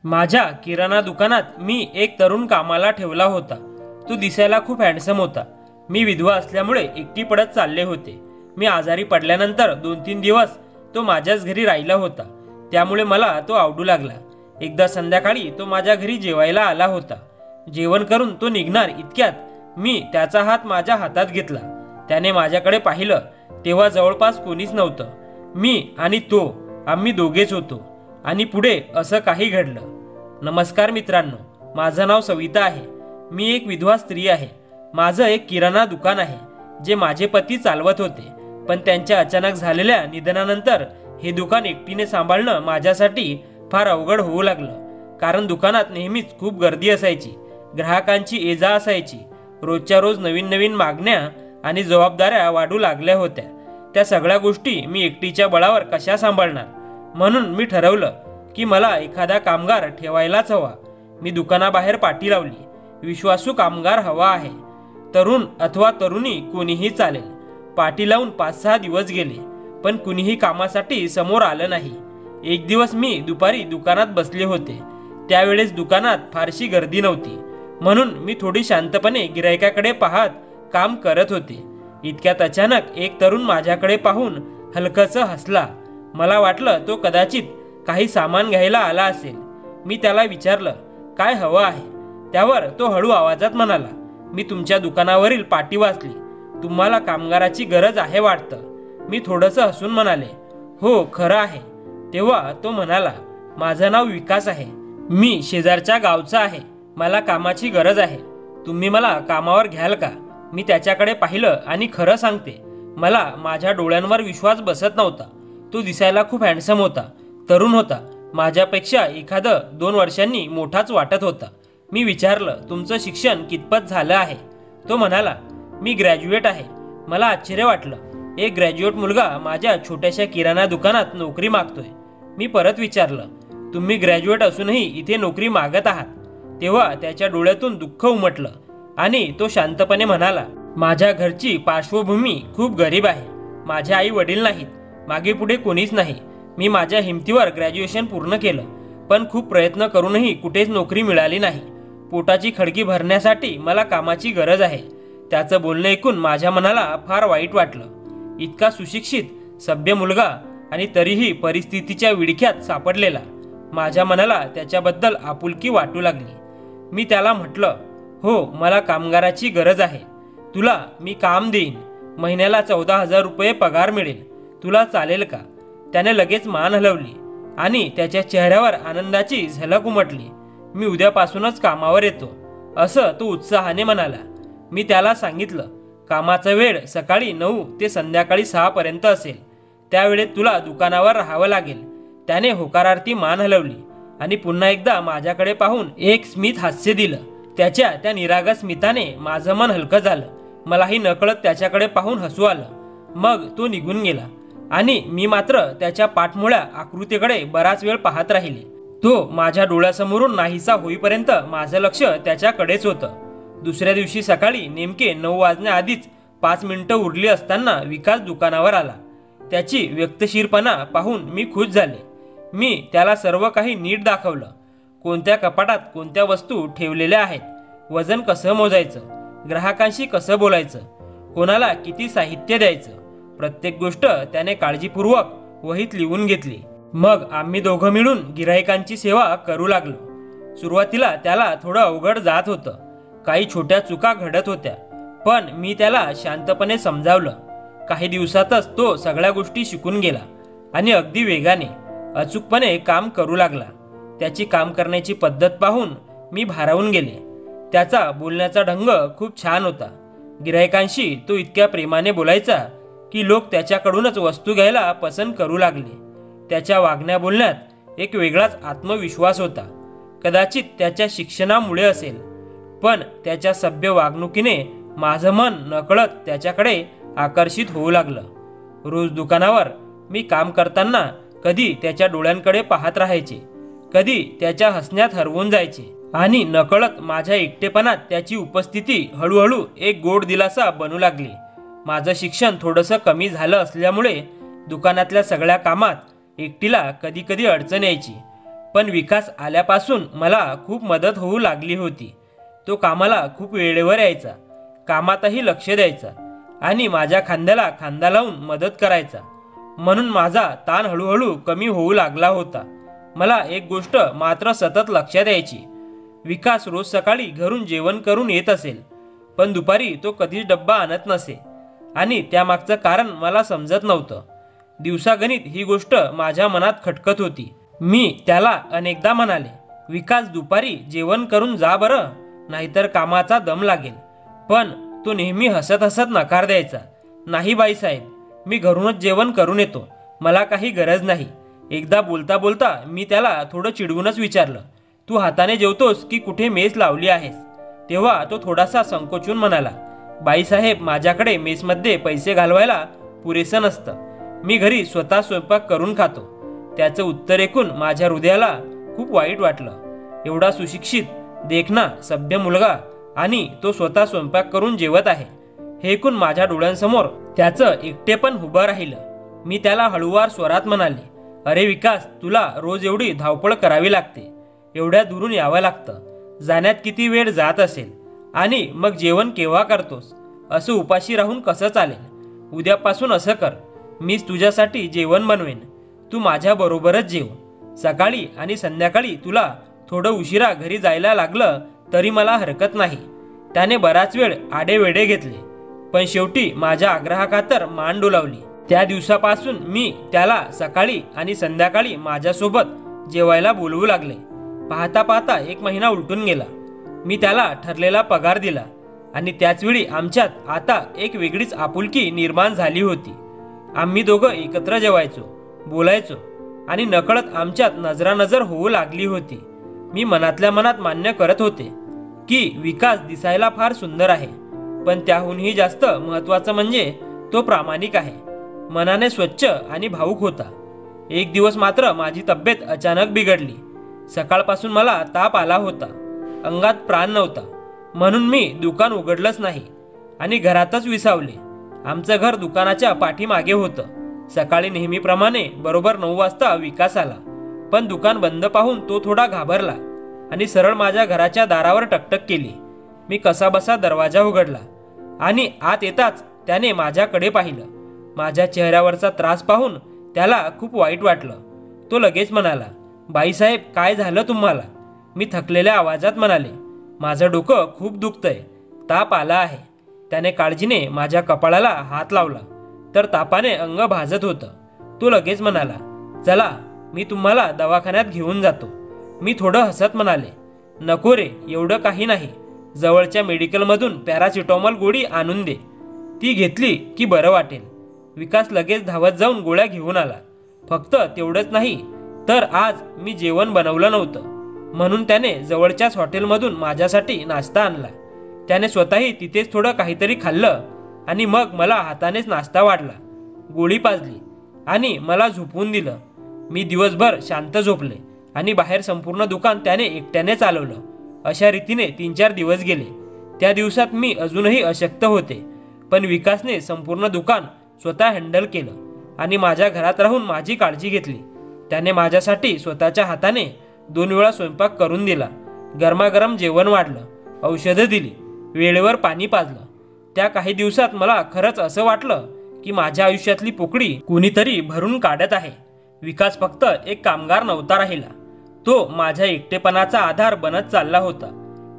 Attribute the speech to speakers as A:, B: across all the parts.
A: माझ्या किराणा दुकानात मी एक तरुण कामाला ठेवला होता। तो दिसायला खूप हँडसम होता। मी विधवा असल्यामुळे एकटी पडत चालले होते। मी आजारी पडल्यानंतर 2-3 दिवस तो माझ्याच घरी राहिला होता, त्यामुळे मला तो आवडू लागला। एकदा संध्याकाळी तो माझ्या घरी जेवायला आला होता। जेवण करून तो निघणार इतक्यात मी त्याचा हात माझ्या हातात घेतला। त्याने माझ्याकडे पाहिलं तेव्हा जवळपास कोणीच नव्हतं। मी आणि तो, आम्ही दोघेच होतो। आणि पुढे असं काही घडलं। नमस्कार मित्रांनो, माझं नाव सविता आहे। मी एक विधवा स्त्री आहे। माझं एक किराणा दुकान आहे जे माझे पती चालवत होते, पण त्यांच्या अचानक झालेल्या निधनानंतर हे दुकान एकटीने सांभाळणं माझ्यासाठी फार अवघड होऊ लागलं। कारण दुकानात नेहमीच खूप गर्दी असायची, ग्राहकांची ये-जा असायची, रोजच्या रोज नवीन नवीन मागण्या आणि जबाबदाऱ्या वाढू लागल्या होत्या। त्या सगळ्या गोष्टी मी एकटीच्या बळावर कशा सांभाळणार, म्हणून मी ठरवलं की मला एखादा कामगार ठेवायलाच हवा। मी दुकानाबाहेर पाटी लावली, विश्वासू कामगार हवा आहे, तरुण अथवा तरुणी कोणीही चालेल। पाटी लावून 5-6 दिवस गेले, पण कुणीही कामासाठी समोर आलं नाही। एक दिवस मी दुपारी दुकानात बसले होते, त्यावेळेस दुकानात फारशी गर्दी नव्हती, म्हणून मी थोडी शांतपणे गिरायकाकडे पाहत काम करत होते। इतक्यात अचानक एक तरुण माझ्याकडे पाहून हलकसं हसला। मला वाटलं तो कदाचित काही सामान घ्यायला आला असेल। मी त्याला विचारलं, काय हवं आहे? त्यावर तो हळू आवाजात म्हणाला, मी तुमच्या दुकानावरील पाटी वाचली, तुम्हाला कामगाराची गरज आहे वाटतं। मी थोडंसं हसून म्हणाले, हो खरं आहे। तेव्हा तो म्हणाला, माझं नाव विकास आहे, मी शेजारच्या गावचा आहे, मला कामाची गरज आहे, तुम्ही मला कामावर घ्याल का? मी त्याच्याकडे पाहिलं आणि खरं सांगते, मला माझ्या डोळ्यांवर विश्वास बसत नव्हता। तो दिसायला खूप हँडसम होता, तरुण होता, माझ्यापेक्षा 1-2 वर्षांनी मोठाच वाटत होता। मी विचारलं, तुमचं शिक्षण कितपत झालं आहे? तो म्हणाला, मी ग्रॅज्युएट आहे। मला आश्चर्य वाटलं, एक ग्रॅज्युएट मुलगा माझ्या छोट्याशा किराणा दुकानात नोकरी मागतोय। मी परत विचारलं, तुम्ही ग्रॅज्युएट असूनही इथे नोकरी मागत आहात? तेव्हा त्याच्या डोळ्यातून दुःख उमटलं आणि तो शांतपणे म्हणाला, माझ्या घरची पार्श्वभूमी खूप गरीब आहे। माझे आई वडील नाहीत, मागे पुढे कोणीच नाही। मी माझ्या हिमतीवर ग्रॅज्युएशन पूर्ण केलं, पण खूप प्रयत्न करूनही कुठेच नोकरी मिळाली नाही। पोटाची खळगी भरण्यासाठी मला कामाची गरज आहे। त्याचं बोलणं ऐकून माझ्या मनाला फार वाईट वाटलं। इतका सुशिक्षित, सभ्य मुलगा आणि तरीही परिस्थितीच्या विळख्यात सापडलेला। माझ्या मनाला त्याच्याबद्दल आपुलकी वाटू लागली। मी त्याला म्हटलं, हो मला कामगाराची गरज आहे, तुला मी काम देईन, महिन्याला 14,000 रुपये पगार मिळेल, तुला चालेल का? त्याने लगेच मान हलवली आणि त्याच्या चेहऱ्यावर आनंदाची झलक उमटली। मी उद्यापासूनच कामावर येतो, असं तो उत्साहाने म्हणाला। मी त्याला सांगितलं, कामाचा वेळ सकाळी 9 ते संध्याकाळी 6 पर्यंत असेल, त्यावेळेत तुला दुकानावर राहावं लागेल। त्याने होकारार्थी मान हलवली आणि पुन्हा एकदा माझ्याकडे पाहून एक स्मित हास्य दिलं। त्याच्या त्या निरागस स्मिताने माझं मन हलकं झालं। मलाही नकळत त्याच्याकडे पाहून हसू आलं। मग तो निघून गेला आणि मी मात्र त्याच्या पाठमोळ्या आकृतीकडे बराच वेळ पाहत राहिले। तो माझ्या डोळ्यासमोरून नाहीसा होईपर्यंत माझं लक्ष त्याच्याकडेच होतं। दुसऱ्या दिवशी सकाळी नेमके 9 वाजण्याआधीच 5 मिनिटं उरली असताना विकास दुकानावर आला। त्याची व्यक्तशीरपणा पाहून मी खुश झाले। मी त्याला सर्व काही नीट दाखवलं, कोणत्या कपाटात कोणत्या वस्तू ठेवलेल्या आहेत, वजन कसं मोजायचं, ग्राहकांशी कसं बोलायचं, कोणाला किती साहित्य द्यायचं, प्रत्येक गोष्ट त्याने काळजीपूर्वक वहीत लिहून घेतली। मग आम्ही दोघं मिळून गिराहिकांची सेवा करू लागलो। सुरुवातीला त्याला थोडं अवघड जात होतं, काही छोट्या चुका घडत होत्या, पण मी त्याला शांतपणे समजावलं। काही दिवसातच तो सगळ्या गोष्टी शिकून गेला आणि अगदी वेगाने, अचूकपणे काम करू लागला। त्याची काम करण्याची पद्धत पाहून मी भारावून गेले। त्याचा बोलण्याचा ढंग खूप छान होता। गिराहिकांशी तो इतक्या प्रेमाने बोलायचा की लोक त्याच्याकडूनच वस्तू घ्यायला पसंत करू लागले। त्याच्या वागण्या बोलण्यात एक वेगळाच आत्मविश्वास होता। कदाचित त्याच्या शिक्षणामुळे असेल, पण त्याच्या सभ्य वागणुकीने माझं मन नकळत त्याच्याकडे आकर्षित होऊ लागलं। रोज दुकानावर मी काम करताना कधी त्याच्या डोळ्यांकडे पाहत राहायचे, कधी त्याच्या हसण्यात हरवून जायचे आणि नकळत माझ्या एकटेपणात त्याची उपस्थिती हळूहळू एक गोड दिलासा बनू लागली। माझं शिक्षण थोडंसं कमी झालं असल्यामुळे दुकानातल्या सगळ्या कामात एकटीला कधी कधी अडचण यायची, पण विकास आल्यापासून मला खूप मदत होऊ लागली होती. तो कामाला खूप वेळेवर यायचा, कामातही लक्ष द्यायचा आणि माझ्या खांद्याला खांदा लावून मदत करायचा. म्हणून माझा ताण हळूहळू कमी होऊ लागला होता. मला एक गोष्ट मात्र सतत लक्षात यायची. विकास रोज सकाळी घरून जेवण करून येत असेल, पण दुपारी तो कधीच डब्बा आणत नसे आणि त्यामागचं कारण मला समजत नव्हतं. दिवसागणित ही गोष्ट माझ्या मनात खटकत होती. मी त्याला अनेकदा म्हणाले, विकास दुपारी जेवण करून जा बरं, नाहीतर कामाचा दम लागेल. पण तो नेहमी हसत हसत नकार द्यायचा. नाही बाईसाहेब, मी घरूनच जेवण करून येतो, मला काही गरज नाही. एकदा बोलता बोलता मी त्याला थोडं चिडवूनच विचारलं, तू हाताने जेवतोस की कुठे मेस लावली आहेस? तेव्हा तो थोडासा संकोचून म्हणाला, बाईसाहेब, माझ्याकडे मेसमध्ये पैसे घालवायला पुरेसं नसतं, मी घरी स्वतः स्वयंपाक करून खातो. त्याचं उत्तर ऐकून माझ्या हृदयाला खूप वाईट वाटलं. एवढा सुशिक्षित, देखणा, सभ्य मुलगा आणि तो स्वतः स्वयंपाक करून जेवत आहे हे ऐकून माझ्या डोळ्यांसमोर त्याचं एकटेपण उभं राहिलं. मी त्याला हळूवार स्वरात म्हणाले, अरे विकास, तुला रोज एवढी धावपळ करावी लागते, एवढ्या दुरून यावं लागतं, जाण्यात किती वेळ जात असेल आणि मग जेवण केव्हा करतोस? असं उपाशी राहून कसं चालेल? उद्यापासून असं कर, मीच तुझ्यासाठी जेवण बनवेन, तू माझ्याबरोबरच जेव. सकाळी आणि संध्याकाळी तुला थोडं उशिरा घरी जायला लागलं तरी मला हरकत नाही. त्याने बराच वेळ आडेवेडे घेतले, पण शेवटी माझ्या आग्रहाखातर मान डोलावली. त्या दिवसापासून मी त्याला सकाळी आणि संध्याकाळी माझ्यासोबत जेवायला बोलवू लागले. पाहता पाहता 1 महिना उलटून गेला. मी त्याला ठरलेला पगार दिला आणि त्याचवेळी आमच्यात आता एक वेगळीच आपुलकी निर्माण झाली होती. आम्ही दोघं एकत्र जेवायचो, बोलायचो आणि नकळत आमच्यात नजरानजर होऊ लागली होती. मी मनातल्या मनात मान्य करत होते की विकास दिसायला फार सुंदर आहे, पण त्याहूनही जास्त महत्त्वाचं म्हणजे तो प्रामाणिक आहे, मनाने स्वच्छ आणि भावूक होता. एक दिवस मात्र माझी तब्येत अचानक बिघडली. सकाळपासून मला ताप आला होता, अंगात प्राण नव्हता, म्हणून मी दुकान उघडलंच नाही आणि घरातच विसावले. आमचं घर दुकानाच्या पाठीमागे होतं. सकाळी नेहमीप्रमाणे बरोबर 9 वाजता विकास आला, पण दुकान बंद पाहून तो थोडा घाबरला आणि सरळ माझ्या घराच्या दारावर टकटक केली. मी कसाबसा दरवाजा उघडला आणि आत येताच त्याने माझ्याकडे पाहिलं. माझ्या चेहऱ्यावरचा त्रास पाहून त्याला खूप वाईट वाटलं. तो लगेच म्हणाला, बाईसाहेब, काय झालं तुम्हाला? मी थकलेल्या आवाजात म्हणाले, माझं डोकं खूप दुखतंय, ताप आला आहे. त्याने काळजीने माझ्या कपाळाला हात लावला तर तापाने अंग भाजत होतं. तो लगेच म्हणाला, चला, मी तुम्हाला दवाखान्यात घेऊन जातो. मी थोडं हसत म्हणाले, नको रे, एवढं काही नाही, जवळच्या मेडिकलमधून पॅरासिटॅमॉल गोळी आणून दे, ती घेतली की बरं वाटेल. विकास लगेच धावत जाऊन गोळ्या घेऊन आला. फक्त तेवढंच नाही तर आज मी जेवण बनवलं नव्हतं, म्हणून त्याने जवळच्याच हॉटेलमधून माझ्यासाठी नाश्ता आणला. त्याने स्वतःही तिथेच थोडं काहीतरी खाल्लं आणि मग मला हातानेच नाश्ता वाढला, गोळी पाजली आणि मला झोपवून दिलं. मी दिवसभर शांत झोपले आणि बाहेर संपूर्ण दुकान त्याने एकट्याने चालवलं. अशा रीतीने 3-4 दिवस गेले. त्या दिवसात मी अजूनही अशक्त होते, पण विकासने संपूर्ण दुकान स्वतः हँडल केलं आणि माझ्या घरात राहून माझी काळजी घेतली. त्याने माझ्यासाठी स्वतःच्या हाताने 2 वेळा स्वयंपाक करून दिला, गरमागरम जेवण वाढलं, औषधं दिली, वेळेवर पाणी पाजलं. त्या काही दिवसात मला खरंच असं वाटलं की माझ्या आयुष्यातली पोकळी कुणीतरी भरून काढत आहे. विकास फक्त एक कामगार नव्हता राहिला, तो माझ्या एकटेपणाचा आधार बनत चालला होता.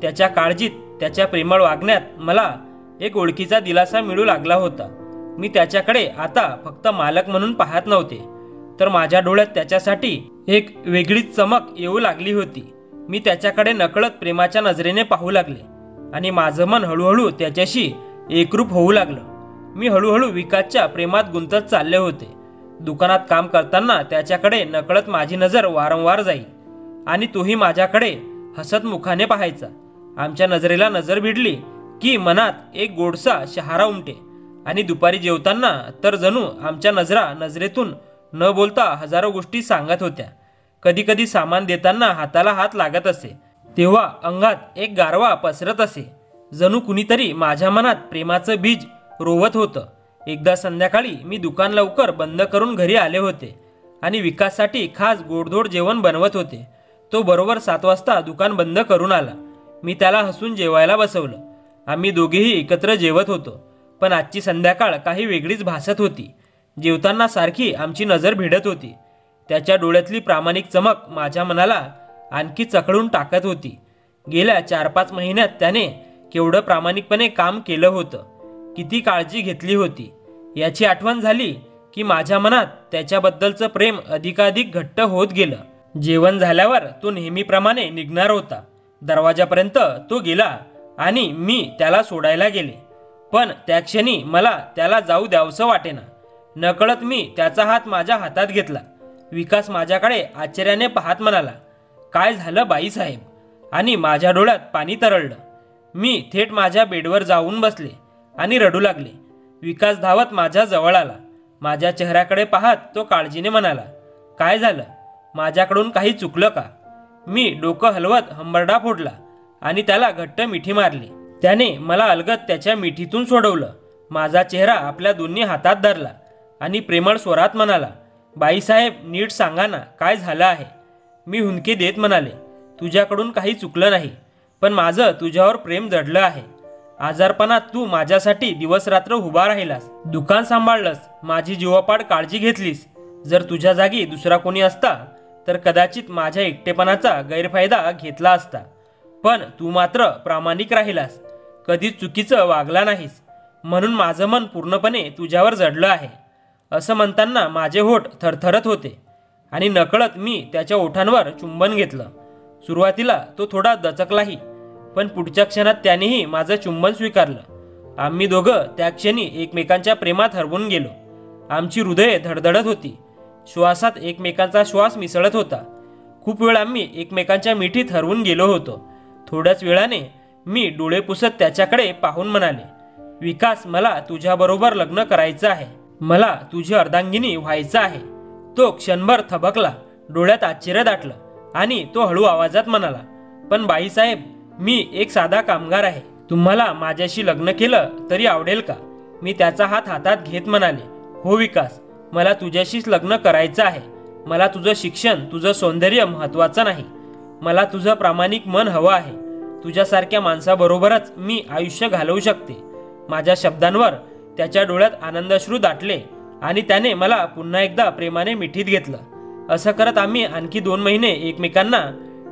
A: त्याच्या काळजीत, त्याच्या प्रेमळ वागण्यात मला एक ओळखीचा दिलासा मिळू लागला होता. मी त्याच्याकडे आता फक्त मालक म्हणून पाहत नव्हते, तर माझ्या डोळ्यात त्याच्यासाठी एक वेगळीच चमक येऊ लागली होती. मी त्याच्याकडे नकळत प्रेमाच्या नजरेने पाहू लागले आणि माझं मन हळूहळू त्याच्याशी एकरूप होऊ लागलं. मी हळूहळू विकासच्या प्रेमात गुंतत चालले होते. दुकानात काम करताना त्याच्याकडे नकळत माझी नजर वारंवार जाई आणि तोही माझ्याकडे हसत मुखाने पाहायचा. आमच्या नजरेला नजर भिडली की मनात एक गोडसा शहारा उमटे आणि दुपारी जेवताना तर जणू आमच्या नजरेतून न बोलता हजारो गोष्टी सांगत होत्या. कधी कधी सामान देताना हाताला हात लागत असे, तेव्हा अंगात एक गारवा पसरत असे, जणू कुणीतरी माझ्या मनात प्रेमाचं बीज रोवत होतं. एकदा संध्याकाळी मी दुकान लवकर बंद करून घरी आले होते आणि विकाससाठी खास गोडधोड जेवण बनवत होते. तो बरोबर 7 वाजता दुकान बंद करून आला. मी त्याला हसून जेवायला बसवलं. आम्ही दोघेही एकत्र जेवत होतो. पण आजची संध्याकाळ काही वेगळीच भासत होती. जेवताना सारखी आमची नजर भिडत होती. त्याच्या डोळ्यातली प्रामाणिक चमक माझ्या मनाला आणखी चकळून टाकत होती. गेल्या 4-5 महिन्यात त्याने केवढं प्रामाणिकपणे काम केलं होतं, किती काळजी घेतली होती याची आठवण झाली की माझ्या मनात त्याच्याबद्दलचं प्रेम अधिकाधिक घट्ट होत गेलं. जेवण झाल्यावर तो नेहमीप्रमाणे निघणार होता. दरवाजापर्यंत तो गेला आणि मी त्याला सोडायला गेले. पण त्या क्षणी मला त्याला जाऊ द्यावंसं वाटेना. नकळत मी त्याचा हात माझ्या हातात घेतला. विकास माझ्याकडे आश्चर्याने पाहत म्हणाला, काय झालं बाईसाहेब? आणि माझ्या डोळ्यात पाणी तरळलं. मी थेट माझ्या बेडवर जाऊन बसले आणि रडू लागले. विकास धावत माझ्या जवळ आला. माझ्या चेहऱ्याकडे पाहत तो काळजीने म्हणाला, काय झालं? माझ्याकडून काही चुकलं का? मी डोकं हलवत हंबरडा फोडला आणि त्याला घट्ट मिठी मारली. त्याने मला अलगद त्याच्या मिठीतून सोडवलं. माझा चेहरा आपल्या दोन्ही हातात धरला आणि प्रेमळ स्वरात म्हणाला, बाईसाहेब नीट सांगा ना, काय झालं आहे? मी हुंदके देत म्हणाले, तुझ्याकडून काही चुकलं नाही, पण माझं तुझ्यावर प्रेम जडलं आहे. आजारपणात तू माझ्यासाठी दिवसरात्र उभा राहिलास, दुकान सांभाळलंस, माझी जीवापाड काळजी घेतलीस. जर तुझ्या जागी दुसरा कोणी असता तर कदाचित माझ्या एकटेपणाचा गैरफायदा घेतला असता. पण तू मात्र प्रामाणिक राहिलास, कधीच चुकीचं वागला नाहीस. म्हणून माझं मन पूर्णपणे तुझ्यावर जडलं आहे. असं म्हणताना माझे होठ थरथरत होते आणि नकळत मी त्याच्या ओठांवर चुंबन घेतलं. सुरुवातीला तो थोडा दचकलाही, पण पुढच्या क्षणात त्यानेही माझं चुंबन स्वीकारलं. आम्ही दोघं त्या क्षणी एकमेकांच्या प्रेमात हरवून गेलो. आमची हृदये धडधडत होती. श्वासात एकमेकांचा श्वास मिसळत होता. खूप वेळ आम्ही एकमेकांच्या मिठीत हरवून गेलो होतो. थोड्याच वेळाने मी डोळे पुसत त्याच्याकडे पाहून म्हणाले, विकास, मला तुझ्याबरोबर लग्न करायचं आहे. मला तुझी अर्धांगिनी व्हायचं आहे. तो क्षणभर थबकला. डोळ्यात आश्चर्य दाटलं आणि तो हळू आवाजात म्हणाला, पण बाईसाहेब, मी एक साधा कामगार आहे. तुम्हाला माझ्याशी लग्न केलं तरी आवडेल का? मी त्याचा हात हातात घेत म्हणाले, हो विकास, मला तुझ्याशीच लग्न करायचं आहे. मला तुझं शिक्षण, तुझं सौंदर्य महत्त्वाचं नाही. मला तुझं प्रामाणिक मन हवं आहे. तुझ्यासारख्या माणसाबरोबरच मी आयुष्य घालवू शकते. माझ्या शब्दांवर त्याच्या डोळ्यात आनंदाश्रू दाटले आणि त्याने मला पुन्हा एकदा प्रेमाने मिठीत घेतलं. असं करत आम्ही आणखी 2 महिने एकमेकांना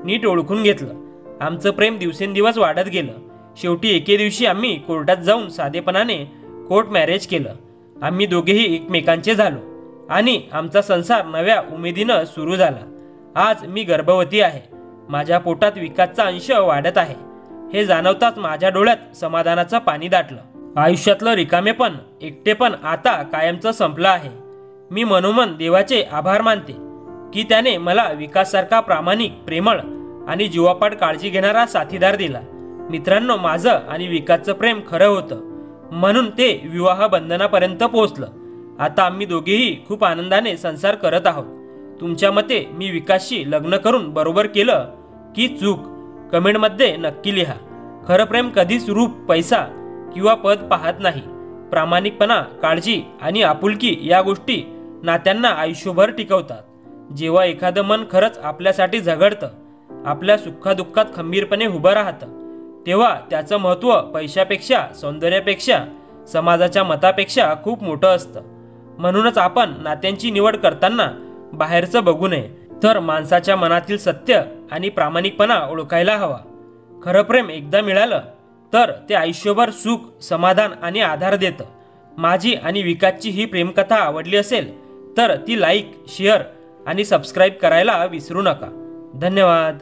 A: नीट ओळखून घेतलं. आमचं प्रेम दिवसेंदिवस वाढत गेलं. शेवटी एके दिवशी आम्ही कोर्टात जाऊन साधेपणाने कोर्ट मॅरेज केलं. आम्ही दोघेही एकमेकांचे झालो आणि आमचा संसार नव्या उमेदीनं सुरू झाला. आज मी गर्भवती आहे. माझ्या पोटात विकासचा अंश वाढत आहे. हे जाणवताच माझ्या डोळ्यात समाधानाचं पाणी दाटलं. आयुष्यातलं रिकामेपण, एकटेपण आता कायमचं संपलं आहे. मी मनोमन देवाचे आभार मानते की त्याने मला विकाससारखा प्रामाणिक, प्रेमळ आणि जीवापाड काळजी घेणारा साथीदार दिला. मित्रांनो, माझं आणि विकासचं प्रेम खरं होतं, म्हणून ते विवाह बंधनापर्यंत पोहोचलं. आता आम्ही दोघेही खूप आनंदाने संसार करत आहोत. तुमच्या मते मी विकासशी लग्न करून बरोबर केलं की चूक? कमेंटमध्ये नक्की लिहा. खरं प्रेम कधीच रूप, पैसा किंवा पद पाहत नाही. प्रामाणिकपणा, काळजी आणि आपुलकी या गोष्टी नात्यांना आयुष्यभर टिकवतात. जेव्हा एखादं मन खरंच आपल्यासाठी झगडतं, आपल्या सुखादुःखात खंबीरपणे उभं राहतं, तेव्हा त्याचं महत्त्व पैशापेक्षा, सौंदर्यापेक्षा, समाजाच्या मतापेक्षा खूप मोठं असतं. म्हणूनच आपण नात्यांची निवड करताना बाहेरचं बघू नये, तर माणसाच्या मनातील सत्य आणि प्रामाणिकपणा ओळखायला हवा. खरं प्रेम एकदा मिळालं तर ते आयुष्यभर सुख, समाधान आणि आधार देतं. माझी आणि विकासची ही प्रेमकथा आवडली असेल तर ती लाईक, शेअर आणि सबस्क्राईब करायला विसरू नका. धन्यवाद.